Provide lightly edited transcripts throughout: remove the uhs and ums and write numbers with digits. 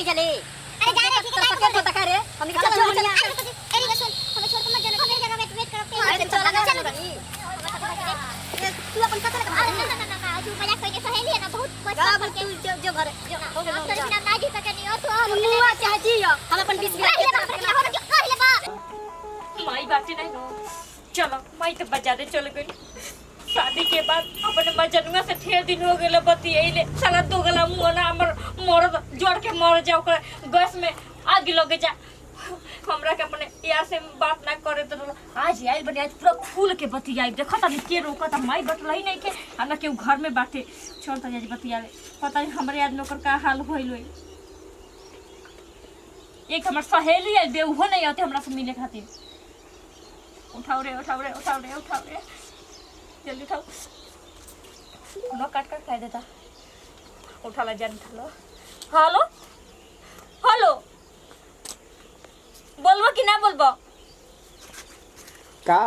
कहीं चले? अरे जा रहे ठीक है क्या पता करे? हम निकल चल दुनिया। अरे सुन हमें छोड़ के मत जाना मेरी जगह वेट करते हैं। अरे चल लगा चल रही। तू अपन पता लगा। अरे ना तू मजाक करके सहेली है ना बहुत का तू जो घर हो गए तेरे बिना ना जी सके नहीं और तू और मुआ चाहे जियो हम अपन 20 माई बातें नहीं नो चलो माई तो बजा दे चल गई शादी के बाद अपने मजनुआ से ढेर दिन हो गए बतियले साला दो गला मुंह ना हमर मरद जोड़ के मर जाओ कर गैस में आग लगे जा हमरा के अपने यार से बात ना करे तो आज आइल बने आज पूरा फूल के बतियाई देखो तनी के रोकत माई बतलई नहीं के हमरा के घर में बाटे छोड़ त आज बतियावे पता नहीं हमरे आज नौकर का हाल होइल होई एक हमर सहेली है बेउहो नहीं आते हमरा से मिले खातिर उठाओ रे उठाओ रे उठाओ रे उठाओ रे जल्दी उठाओ लो काट काट खाए देता उठा ला जान उठा लो हेलो हेलो बोलबो कि ना बोलबो का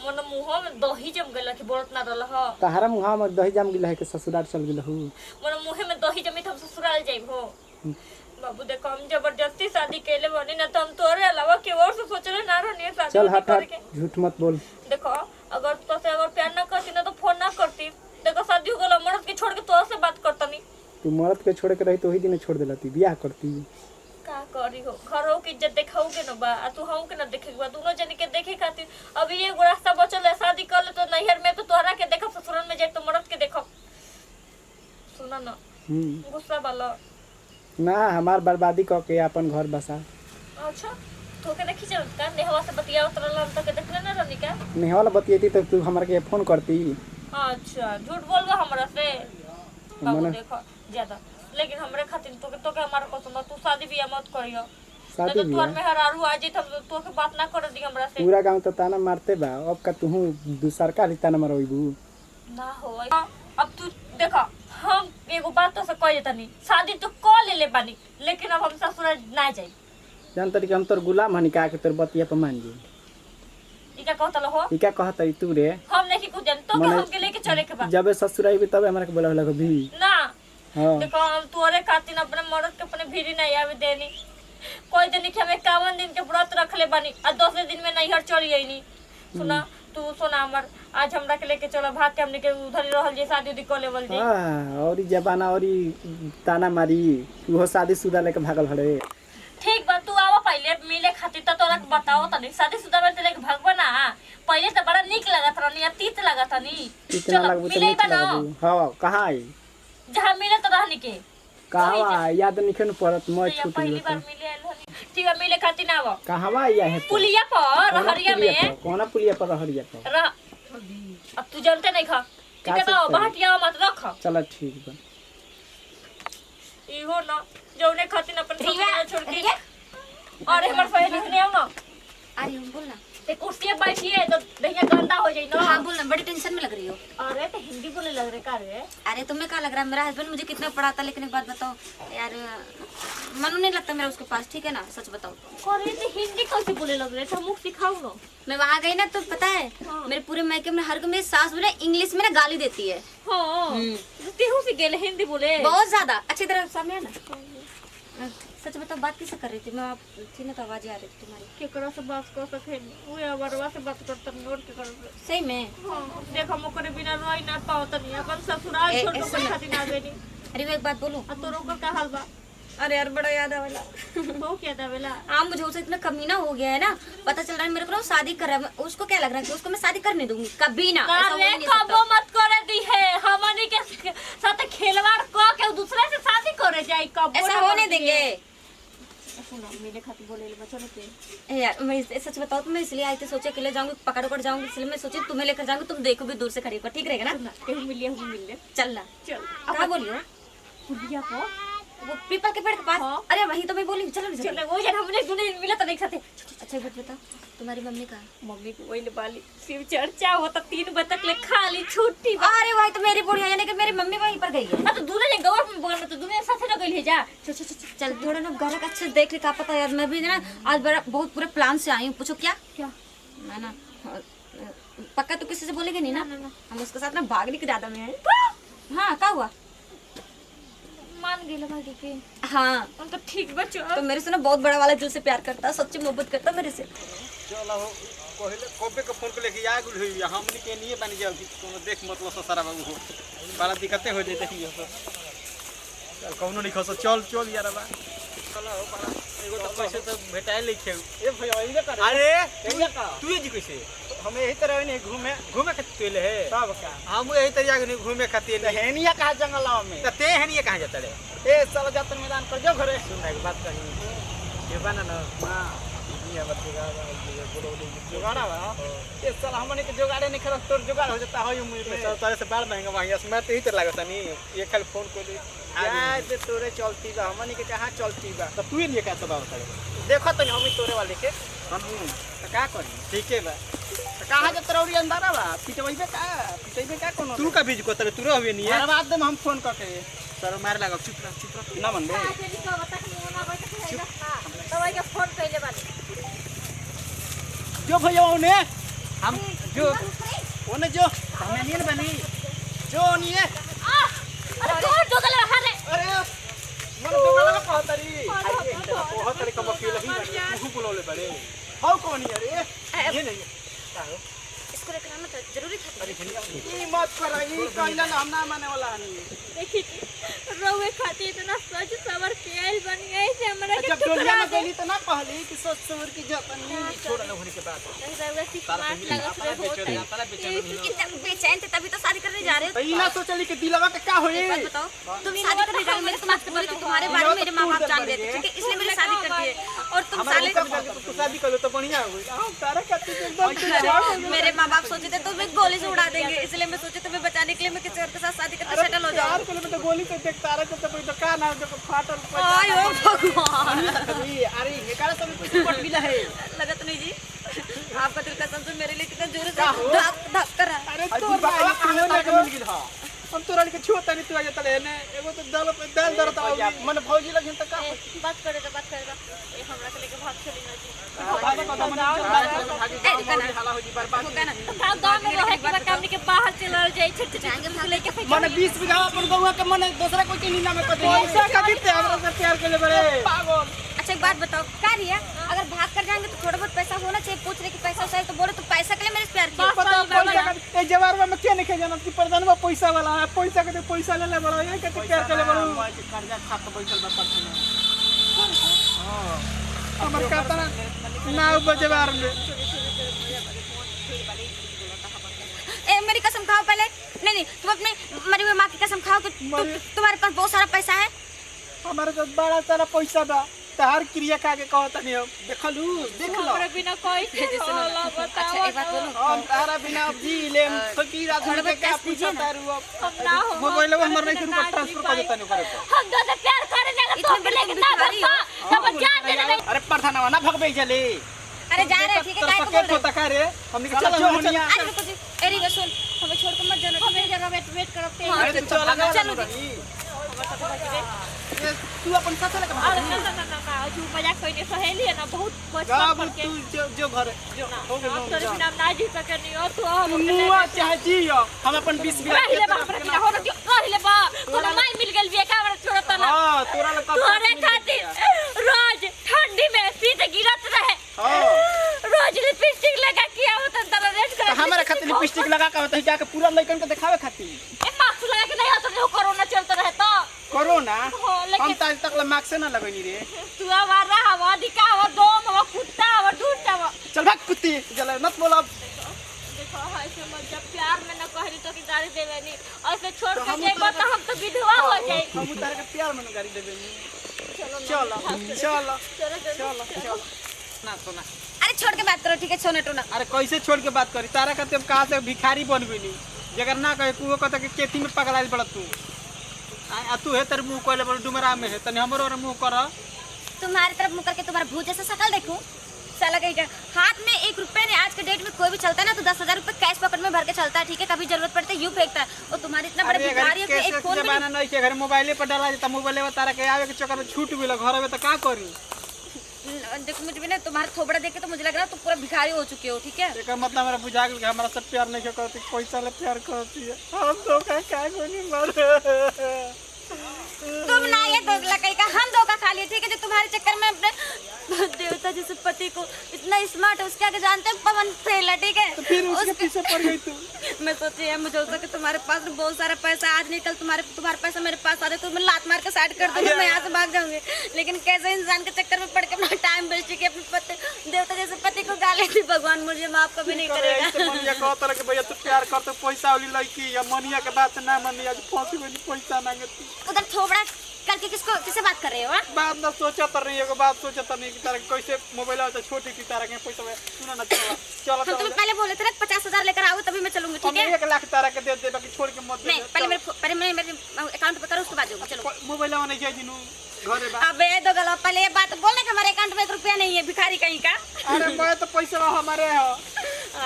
मन मुंह में दही जम गेल कि बोलत ना रहल ह तहरा मुहा में दही जम गेल है के ससुराल चल गेल हूँ मन मुंह में दही जमी त हम ससुराल जाइब हो बाबू देखो हम जबरदस्ती शादी कैले बनी ना तो हम तोरे अलावा के और से सोचले ना रहनी शादी चल हट करके हट झूठ मत बोल देखो अगर तो से अगर प्यार ना करती ना तो फोन ना करती देखो शादी हो गला मर्द के छोड़ के तो से बात करता नहीं तू मर्द के छोड़ के रही तो वही दिन छोड़ देला तू बियाह करती का करी हो घरों की इज्जत देखाओगे ना बा आ तू हम के ना देखे बा दोनों जन के देखे खातिर अभी ये रास्ता बचल है शादी कर ले तो नैहर में तो तोहरा के देखब ससुराल में जाए तो मर्द के देखब सुना ना गुस्सा वाला ना हमार बर्बादी क के अपन घर बसा अच्छा तो के देखी चल का नेहवा से बतिया उतरल हम तो के देखले ना रहनी का नेहवाला बतियती तो तू हमरा के फोन करती अच्छा झूठ बोलबो हमरा से बाबू मने देखो ज्यादा लेकिन हमरे खातिर तो के हमारा पसंद तू शादी बियाह मत करियो शादी तो तोर बियाह में हरारू आ जाई तब तो के बात ना कर दी हमरा से पूरा गांव तो ताना मारते बा अब का तू दूसर का ताना मारबू ना हो अब तू देखो हम एगो बात तो से कह देता नहीं शादी तो कर ले बानी लेकिन अब हम ससुराल ना जाई जान तरी हम तोर गुलाम हनी का के तोर बतिया पे मान जी ई का कहत हो ई का कहतरी तू रे हम नहीं कुछ जान तो के हमके लेके चले के बा जब ससुराई भी तब हमरा के बोला लगा भी ना हां देखो हम तोरे खातिर अपने मर्द के अपने भीरी नहीं आवे देनी कोई दिन के हमें 51 दिन के व्रत रख ले बानी और 10 दिन में नैहर चली आईनी सुना तू सुना हमर आज हमरा के लेके चलो भाग के हमने के उधर रहल जे शादी उदी कर लेवल जे हां और ई जबाना और ई ताना मारी तू शादीशुदा लेके भागल हड़े ठीक बा तू आवा पहले मिले खातिर त तोरा बताओ तनी शादीशुदा में ते लेके भागबा ना पहले त बड़ा निक लागत रहनी तीत लागत नहीं इतना लगबू तो निक लगबू हां कहां आई जहां मिले त रहनी के कहां याद निखे न पड़त मैं तो छूट पहली बार मिले आइल हनी ठीक है मिले खातिर ना आवा कहां आया है पुलिया पर हरिया में कौन पुलिया पर हरिया पर रह अब तू जानते नहीं खा ठीक है ना बाहटिया मत रख चल ठीक बा इहो ना जौने खातिर अपन ससुराल छोड़ के अरे हमर सहेली के नहीं ना अरे बोल ना ते कुर्सी बैठिए तो दहिया गंदा हो जाई ना हां बोल ना बड़ी टेंशन में लग रही हो अरे तो हिंदी बोलने लग रहे का रे अरे तुम्हें क्या लग रहा है मेरा हस्बैंड मुझे कितना पढ़ाता लेकिन एक बात बताओ यार मन नहीं लगता मेरा उसके पास ठीक है ना सच बताओ करे ते हिंदी कैसे बोले लग रहे तो मुख सिखाओ ना मैं वहां गई ना तो पता है मेरे पूरे मायके में हर मेरी सास मुझे इंग्लिश में ना गाली देती है हां तेहू से गेले हिंदी बोले बहुत ज्यादा अच्छी तरह सामने है ना सच बताओ बात किससे कर रही थी मैं आप थी ना तो आवाज आ रही थी तुम्हारी केकरा से बात कर सके वो अवरवा से बात करत नोट के कर सही में हां देख हम करे बिना रोई ना पाओ तनी अपन ससुराल छोड़ के कोई खातिर ना गनी अरे मैं एक बात बोलूं आ तोरो का हाल बा अरे यार बड़ा याद आवेला हो क्या दावेला हाँ मुझे उससे इतना कमीना हो गया है ना पता चल रहा है मेरे को ना शादी कर रहा है उसको क्या लग रहा है कि उसको मैं शादी करने दूंगी कभी ना ऐसा हो ही नहीं कबो सकता। मत करे दी है हमनी के साथ खिलवाड़ क के दूसरे से शादी करे जाई कबो ऐसा होने देंगे सुनो मेरे खातिर बोले ले बच्चों के यार मैं सच बताओ तो मैं इसलिए आई थी सोचे अकेले जाऊंगी पकड़ पकड़ जाऊंगी इसलिए मैं सोची तुम्हें लेकर जाऊंगी तुम देखोगे दूर से खड़ी होकर ठीक रहेगा ना केहू मिलिए हम मिल ले चल ना चल क्या बोलियो बुढ़िया को वो पीपल के पेड़ के पास हाँ। अरे वही तो मैं बोली चलो ना, चलो चल वो जन हमने दुने मिला तो देख सकते अच्छा एक बात बताओ तुम्हारी मम्मी कहाँ मम्मी को वही बाली शिव चर्चा होता 3 बजे तक ले खाली छुट्टी अरे वही तो मेरी बुढ़िया यानी कि मेरी मम्मी वहीं पर गई है तो दूल्हे ने गवर में बगल में तो दूल्हे साथ न गई है जा चल चल चल चल थोड़ा ना घर का अच्छे से देख ले क्या पता यार मैं भी ना आज बड़ा बहुत पूरे प्लान से आई हूँ पूछो क्या क्या मैं ना पक्का तो किसी से बोलेगे नहीं ना हम उसके साथ ना भागने के दादा में हैं हाँ क्या हुआ मान गेल भागी के हाँ हम तो ठीक बा चल। तो मेरे से ना बहुत बड़ा वाला दिल से प्यार करता है, सच्ची मोहब्बत करता है मेरे से। चलो हो पहले कबे के फोन को लेके आ गुल हुई हमनी के नहीं बन जाओ कि कोनो देख मतलब से सारा बाबू हो बड़ा दिक्कतें हो जाते हैं सब। चल कौनो नहीं खस चल चल यार बा चलो हो बड़ा एगो तो पैसे तो भेटाए लिखे ए भैया इधर कर। अरे तू जी कैसे हम यही तरह नहीं घूमे घूमे खातिर है सब का हम यही तरह नहीं घूमे खातिर हेनिया कहां जंगल में ते हेनिया कहां जाता रे ए चल जातन मैदान कर जो घरे सुन एक बात कही ये बना ना हां ये बतेगा जुगाड़ा बा ये साल हमने के जुगाड़े नहीं खरस तोर जुगाड़ हो जाता है मुझे पैसा तारे से बार महंगा महंगा मैं तो ही तो लागत नहीं ये खाली फोन को दे यार ते तोरे चलती बा हमने के कहां चलती बा तो तू ही नहीं कहता बात करे देखो तो हम ही तोरे वाले के हम तो का करी ठीक है बा तो कहां जब तरौरी अंदर बा पिटवइबे का कोनो तू का बीज को तबे तू रहबे नहीं है बाद में हम फोन करके सर मार लगा चुप रह ना मन बे दवाई का फोन कइले बानी जो भैया उन्हें हम जो उन्हें जो हमें नहीं बनी जो नहीं है अरे कौन दोगल रहा रे अरे मन दोगल का कहतरी आइए बहुत तरीके का वकील ही तू बोलले बड़े हाउ कौन है रे ये नहीं है इसको लेकर आना तो जरूरी था। अरे ये मत कराई कहला ना हम ना माने वाला नहीं देखी रोवे खाती इतना सज सवर के आइल बन गई से हमरा के जब डोलिया में गली तो ना कहली कि सोच समझ की जतनी छोड़ ना होने के बाद रोवे सी मार लगत रे होत इतना बेचैन थे तभी तो शादी करने जा रहे हो। ई ना सोचली कि दिलवा के का होई एक बात बताओ, तुम शादी करने जा रहे हो, मैंने तुम्हारे से बोली थी तुम्हारे बारे में मेरे माँ बाप जान रहे थे, ठीक है, इसलिए मेरी शादी कर दी है। और तुम साले तू शादी कर लो तो बढ़िया होई हम तारे खातिर एकदम मेरे माँ बाप सोचे थे तुम्हें गोली से उड़ा देंगे, इसलिए मैं सोची तुम्हें बचाने के लिए मैं किसी और के साथ शादी करके सेटल हो जाऊँ। 4 किलोमीटर गोली से देख तारे को तो कोई दुकान है जो फाटल आयो भगवान, अरे ये काला सब कुछ पट गिला है लगत नहीं जी आपका दिल कसम से मेरे लिए कितना जोर से धक धक कर रहा है। अरे तू बाबा कहां लगे मिल गिल हां हम तोरा के छोटा नहीं तू आ जाता लेने एगो तो दाल पे दाल दरत आ मन भौजी लगिन त का बात करे तो ये हमरा के लेके भाग चली ना जी भागे कदम भागे हाला हो जी बर्बाद गांव गांव में रहे के काम के बाहर चल जाए छट छट लेके फेंक मन 20 बीघा अपन गौवा के मन दूसरा कोई के नीना में कर दे पैसा का दीते हमरा से प्यार के ले बड़े पागल। अच्छा एक बात बताओ, क्या रिया अगर भाग कर जाएंगे तो थोड़ा बहुत पैसा होना चाहिए, पूछ रहे कि पैसा चाहिए तो बोले तो पैसा के लिए मेरे से प्यार किया। पता पैसा का ए जवार में क्या नहीं जाना कि प्रधान में पैसा वाला है पैसा के पैसा ले ले बड़ा ये के प्यार के ले बड़ा कर्जा खात बैठल बा पटना हां हमर कहता ना बजवार में ए मेरी कसम खाओ पहले, नहीं तुम अपने मरी हुई माँ की कसम खाओ कि तुम्हारे पास बहुत सारा पैसा है। हमारे तो बड़ा सारा पैसा बा तार क्रिया का के कहता नहीं हम देखलू देख लो हमरा बिना कोई होला अच्छा बताओ एक बात बोलो, हम तारा बिना अब जी ले फकीर आदमी के क्या पूछा तारू हम ना हो मोबाइल में हमर नहीं रुपया ट्रांसफर कर देता नहीं करे हम तो प्यार करे लगा तो इतने लेके बड़े ना भिखारी हो। तब जान दे नहीं अरे प्रधानवा ना भगबे चले अरे जा रहे ठीक है काय को बोल रहे हो? का रे हमने के चलो होनिया अरे रुको जी, ए रिया सुन हमें छोड़ कर मत जाना, हमें जगह वेट करते हाँ, अरे चलो चलो तू अपन साथ लेके अरे ना जो मजाक कोई सहेली है ना बहुत बचपन गाब के तू जो घर जो हो गए अब तोरे बिना ना जी सके नहीं और तू हम मुआ चाहे जियो हम अपन 20 बीघा रहिले बा हमरा बिना हो रहिले बा कोनो माई मिल गेल बिया का हमरा छोड़त ना हां तोरा ले तोरे खातिर रोज ठंडी में सीधे गिरत रहे हां रोज लिपस्टिक लगा के आवत अंदर रेड कर हमारे खातिर लिपस्टिक लगा के होता है जाके पूरा लइकन के दिखावे खातिर ए मास्क लगा के नहीं आता जो कोरोना चलता रहे तो कोरोना हो लेकिन हम आज तक मास्क ना लगनी रे तू हमारा हवा दिखावा दोम हवा कुत्ता हवा ढूंढता हवा चल भाग कुत्ती जला मत बोल अब देखो हाय समझ जब प्यार में न कहली तो की गाड़ी देवे नहीं ऐसे छोड़ तो के हम जेबो तो हम तो विधवा हो जाए हम उतार के प्यार में गाड़ी देबे चलो चलो चलो चलो ना सुना अरे छोड़ के बात करो ठीक है, सोना टोना अरे कैसे छोड़ के बात करी तारा कहते हम कहां से भिखारी बन गइली जगर ना कहे तू कहता कि केती में पगलाइल बड़ तू आ तू है तेरे मुंह कोले बड़ डुमरा में है तने हमरो रे मुंह कर तुम्हारी तरफ मुंह करके तुम्हारा भूत जैसा शकल देखूं साला कहीं का हाथ में 1 रुपए नहीं, आज के डेट में कोई भी चलता है ना तो 10,000 रुपए कैश पॉकेट में भर के चलता है, ठीक है, कभी जरूरत पड़ती है यूं फेंकता है। और तुम्हारे इतना बड़े भिखारी हो कि एक फोन में जमाना नहीं के घर मोबाइले पर डाला जाता मोबाइले में तारा के आवे के चक्कर में छूट गेल घर में तो का करी देखो मुझे भी ना तुम्हारा थोबड़ा देख के तो मुझे लग रहा है तुम पूरा भिखारी हो चुके हो, ठीक है। एकर मतलब मेरा बुझा गेल कि हमरा से प्यार नहीं करती पैसा ले प्यार करती है हम तो का कोनी मर तुम ना ये दोगला कहीं का हम धोखा खा लिए ठीक है जो तुम्हारे चक्कर में अपने देवता जैसे पति को इतना स्मार्ट है उसके आगे जानते हैं पवन फेल है ठीक है तो फिर उसके पीछे पड़ गई तू। मैं सोची है मुझे होता कि तुम्हारे पास बहुत सारा पैसा आज नहीं कल तुम्हारे पैसा मेरे पास आ जाए तो मैं लात मार के साइड कर दूंगी मैं यहाँ से भाग जाऊंगी लेकिन कैसे इंसान के चक्कर में पड़ के अपना टाइम वेस्ट किया अपने पति देवता जैसे पति को गाली थी भगवान मुझे माफ कभी नहीं करेगा। ऐसे मनिया कह तरह के भैया तू प्यार कर तो पैसा वाली लड़की या मनिया के बात ना मनी आज फांसी में पैसा मांगती उधर थोबड़ा करके किससे बात कर रहे हो हाँ? बात ना सोचा तर नहीं एगो बात सोचा तर नहीं कि तारा कैसे मोबाइल आता छोटी की तारा के पैसा में सुना ना चला चला हम तुम्हें पहले बोले थे ना 50,000 लेकर आओ तभी मैं चलूंगी ठीक है 1 लाख तारा के दे दे बाकी छोड़ के मत दे। नहीं पहले मेरे अकाउंट पे करो उसके बाद जाऊंगी चलो। मोबाइल वाला नहीं जाए दिनु घरे बा। अबे दो गला पहले ये बात बोलने का हमारे अकाउंट में 1 रुपया नहीं है भिखारी कहीं का। अरे मैं तो पैसा हमारे है।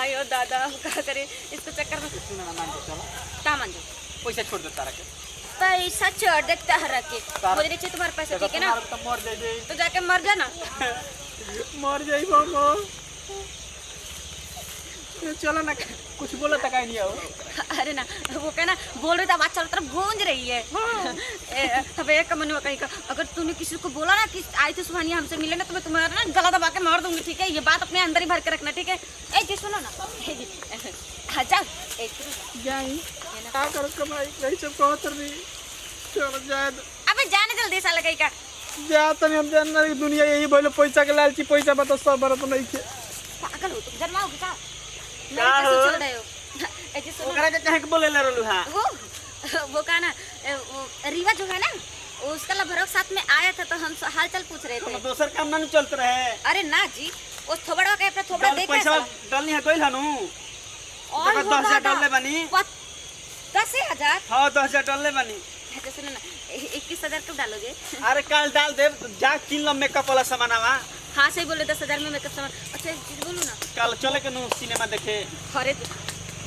आयो दादा हम क्या करें इसके चक्कर में सुना ना मान चला क्या मान जाओ पैसा छोड़ दे तारा के पैसा छोड़ देखता है रखे मुझे नहीं चाहिए तुम्हारे पैसा ठीक है ना तो मर जाए तो जाके मर जाना मर जाई बाबा चलो ना कुछ बोला तक नहीं हो। अरे ना वो कहना बोल रही था आवाज चारों तरफ गूंज रही है तब एक मनुआ कहीं का अगर तूने किसी को बोला ना कि आई थी सुहानिया हमसे मिले ना तो मैं तुम्हारा ना गला दबा के मार दूंगी ठीक है ये बात अपने अंदर ही भर के रखना ठीक है। ए जी सुनो ना जाओ जाई क्या करो कमाई नहीं सब कहतर नहीं चलो जाए अबे जाने जल्दी साला कहीं का जा तनी हम जानना कि दुनिया यही बोले पैसा के लालची पैसा बता सब बरत नहीं के पागल हो तुम जन्माओगे क्या क्या हो? नहीं चल रहे हो ए जी सुनो ओकरा के कहे के बोले ले रहलु हां वो कहा ना वो रीवा जो है ना उसका लभरक साथ में आया था तो हम हाल चाल पूछ रहे थे दोसर काम ना चलत रहे। अरे ना जी वो थोबड़ा के अपना थोबड़ा देख पैसा डालनी है कोई हनु और 10,000 डालले बनी 10,000 हां 10,000 डालले बनी। अच्छा सुनो ना 21,000 कब डालोगे अरे कल डाल दे जा किन लो मेकअप वाला सामानवा हाँ सही बोले 10,000 में मेकअप सामान। अच्छा एक चीज बोलूँ ना कल चले के नु सिनेमा देखे अरे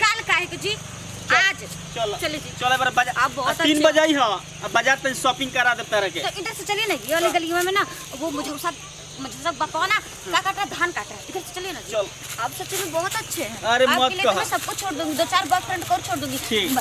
कल काहे के जी आज चलो चलिए जी चले बार बाजार आप बहुत 3 अच्छे बजे ही हां अब बाजार पे शॉपिंग करा दे तारे के तो इधर से चलिए ना ये वाली गलियों में ना वो मुझे सब बापा ना क्या काट रहा है धान काट रहा है इधर से चलिए ना जी चल। आप सच्ची में बहुत अच्छे हैं अरे आपके मत लिए तो कहो। मैं सबको छोड़ दूंगी 2-4 बॉयफ्रेंड को और छोड़ दूंगी ठीक।